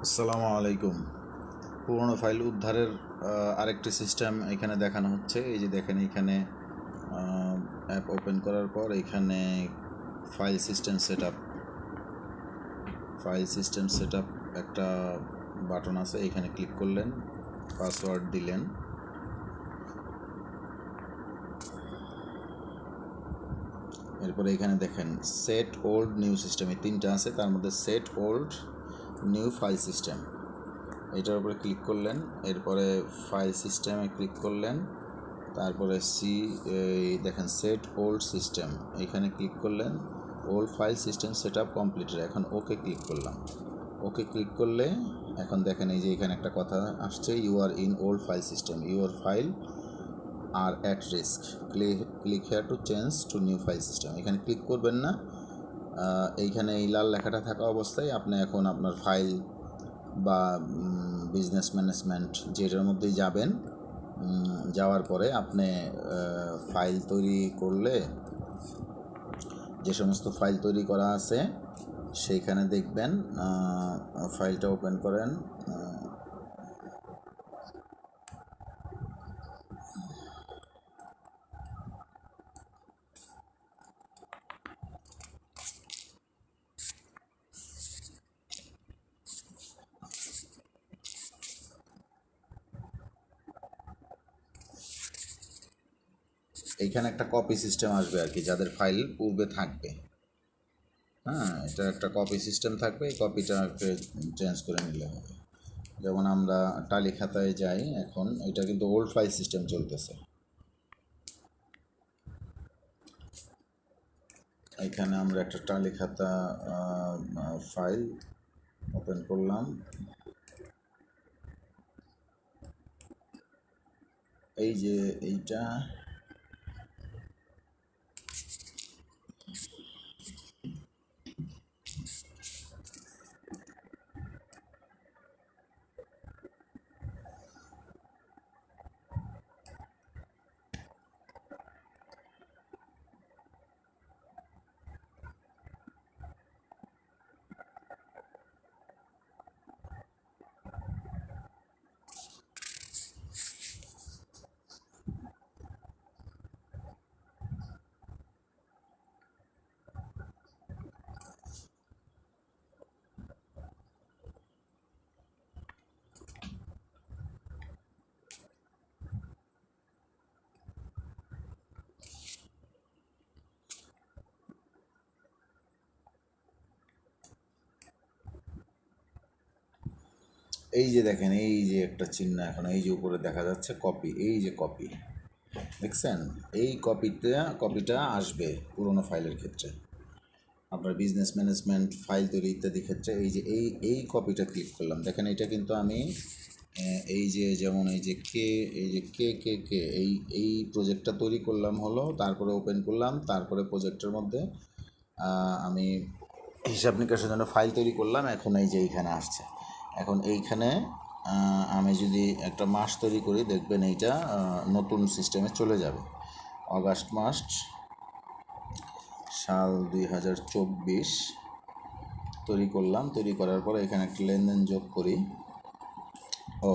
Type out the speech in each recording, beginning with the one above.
আসসালামু আলাইকুম। পুরনো ফাইল উদ্ধারের আরেকটি সিস্টেম এখানে দেখানো হচ্ছে। এই যে দেখেন, এইখানে অ্যাপ ওপেন করার পর এখানে ফাইল সিস্টেম সেট আপ একটা বাটন আছে। এখানে ক্লিক করলেন, পাসওয়ার্ড দিলেন, এরপরে এখানে দেখেন সেট ওল্ড নিউ সিস্টেম, এই তিনটা আছে, তার মধ্যে set old new file system, এটার উপরে ক্লিক করলেন। এরপরে ফাইল সিস্টেমে ক্লিক করলেন, তারপরে দেখেন সেট ওল্ড সিস্টেম, এখানে ক্লিক করলেন। Old file system set up completed. এখন ওকে ক্লিক করলাম। ওকে ক্লিক করলে এখন দেখেন এই যে এখানে একটা কথা আসছে, you are in old file system, your file are at risk, click here to change to new file system. এখানে ক্লিক করবেন না। এইখানে এই লাল লেখাটা থাকা অবস্থায় আপনি এখন আপনার ফাইল বা বিজনেস ম্যানেজমেন্ট যেটার মধ্যেই যাবেন, যাওয়ার পরে আপনি ফাইল তৈরি করলে যে সমস্ত ফাইল তৈরি করা আছে সেইখানে দেখবেন, ফাইলটা ওপেন করেন। এইখানে একটা কপি সিস্টেম আসবে আর কি, যাদের ফাইল পূর্বে থাকবে। হ্যাঁ, এটা একটা কপি সিস্টেম থাকবে, এই কপিটাকে চেঞ্জ করে নিলে হবে। যেমন আমরা টালি খাতায় যাই, এখন এটা কিন্তু ওল্ড ফাইল সিস্টেম চলতেছে। এখানে আমরা একটা টালি খাতা ফাইল ওপেন করলাম। এই যে এইটা, এই যে দেখেন, এই যে একটা চিহ্ন এখন এই যে উপরে দেখা যাচ্ছে কপি, এই যে কপি দেখছেন, এই কপিটা আসবে পুরোনো ফাইলের ক্ষেত্রে, আপনার বিজনেস ম্যানেজমেন্ট ফাইল তৈরি ইত্যাদি ক্ষেত্রে। এই যে এই কপিটা ক্লিক করলাম, দেখেন এটা কিন্তু আমি এই যে যেমন এই যে কে এই প্রজেক্টটা তৈরি করলাম হলো, তারপরে ওপেন করলাম, তারপরে প্রজেক্টের মধ্যে আমি হিসাব নিকাশের জন্য ফাইল তৈরি করলাম। এখন এই যে এইখানে আসছে, এখন এইখানে আমি যদি একটা মাস তৈরি করি, দেখবেন এইটা নতুন সিস্টেমে চলে যাবে। অগাস্ট মাস, সাল 2024 তৈরি করলাম। তৈরি করার পরে এখানে একটা লেনদেন যোগ করি। ও,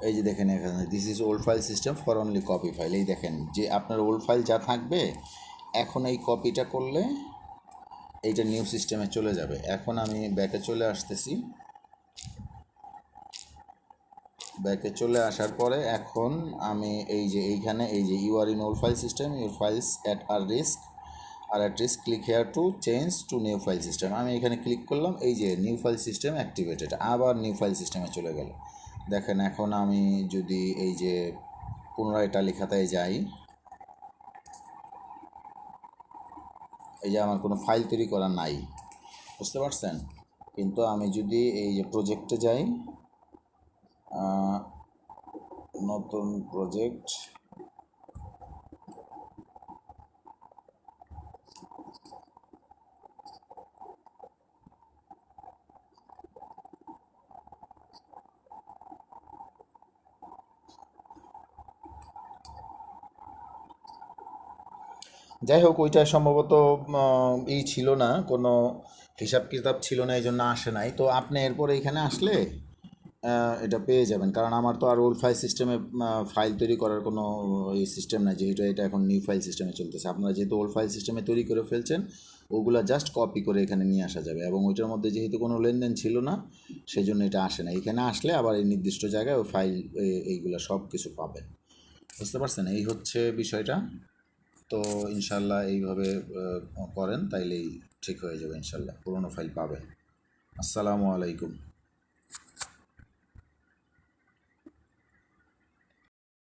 এই যে দেখেন এখানে this is old file system for only copy file. এই দেখেন যে আপনার ওল্ড ফাইল যা থাকবে, এখন এই কপিটা করলে এইটা নিউ সিস্টেমে চলে যাবে। এখন আমি ব্যাকে চলে আসতেছি। ব্যাকে চলে আসার পরে এখন আমি এই যে এইখানে এই যে you are in old file system, your files at risk, click here to change to new file system. আমি এখানে ক্লিক করলাম, এই যে নিউ ফাইল সিস্টেম অ্যাক্টিভেটেড, আবার নিউ ফাইল সিস্টেমে চলে গেল। দেখেন এখন আমি যদি এই যে পুনরায় টালি খাতায় যাই, এই যে আমার কোনো ফাইল তৈরি করা নাই, বুঝতে পারছেন? কিন্তু আমি যদি এই যে প্রজেক্টে যাই, নতুন প্রজেক্ট, যাই হোক ওইটা সম্ভবত ই ছিল না, কোনো হিসাব কিতাব ছিল না, এই জন্য আসে নাই। তো আপনি এরপর এইখানে আসলে এটা পেয়ে যাবেন, কারণ আমার তো আর ওল্ড ফাইল সিস্টেমে ফাইল তৈরি করার কোনো এই সিস্টেম নাই, যেহেতু এটা এখন নিউ ফাইল সিস্টেমে চলতেছে। আপনারা যেহেতু ওল্ড ফাইল সিস্টেমে তৈরি করে ফেলছেন, ওগুলা জাস্ট কপি করে এখানে নিয়ে আসা যাবে, এবং ওইটার মধ্যে যেহেতু কোনো লেনদেন ছিল না, সেই জন্য এটা আসে না। এখানে আসলে আবার এই নির্দিষ্ট জায়গায় ওই ফাইল এইগুলা সব কিছু পাবেন। বুঝতে পারছেন? এই হচ্ছে বিষয়টা। তো ইনশাল্লাহ এইভাবে করেন, তাইলেই ঠিক হয়ে যাবে ইনশাল্লাহ, পুরোনো ফাইল পাবেন। আসসালামু আলাইকুম।